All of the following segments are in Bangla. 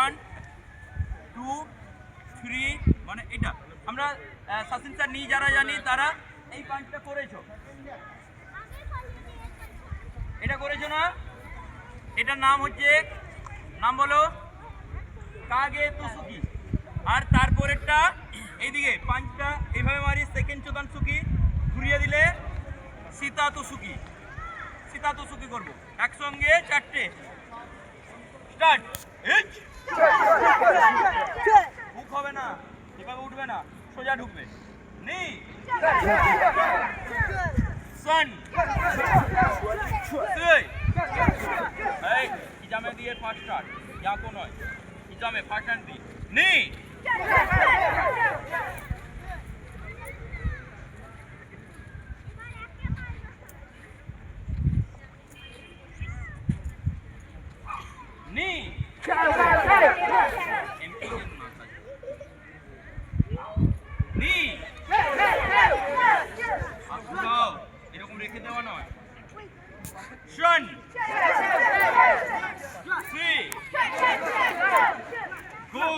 1 2 3 মানে এটা আমরা সাসিন স্যার নিয়ে যারা জানি তারা এই পাঁচটা করেছো, এটা করেছো না? এটার নাম হচ্ছে, নাম বলো, কাগে তুসুকি। আর তারপরেরটা এইদিকে পাঁচটা এইভাবে মারি, সেকেন্ড চোদান সুকি ঘুরিয়ে দিলে সীতা তুসুকি, সীতা তুসুকি করবো একসঙ্গে চারটে। স্টার্ট। হুক হবে না, এভাবে উঠবে না, সোজা ঢুকবে। নি সন সুই এই ইজামে দিয়ে ফার্স্ট স্টার্ট, ইয়াকো নয়, ইজামে ফার্স্ট হ্যান্ড দি নি নি নি এরকম রেখে দেওয়া নয়। শন সি গো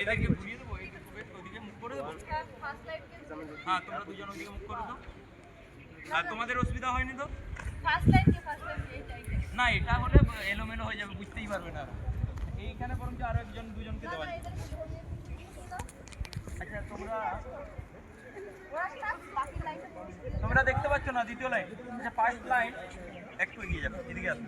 এদিকে ঘুরিয়ে দেবো, ওইদিকে মুখ করে দেবো। হ্যাঁ তোমরা দুজন ওইদিকে মুখ করে দাও। আর তোমাদের অসুবিধা হয়নি তো? না এটা হলে এলোমেলো হয়ে যাবে, বুঝতেই পারবে না। এইখানে বরং আরো একজন দুজনকে দেওয়া যায়। আচ্ছা তোমরা দেখতে পাচ্ছ না দ্বিতীয় লাইন? আচ্ছা ফার্স্ট লাইন একটু এগিয়ে যাবে, এদিকে আসো,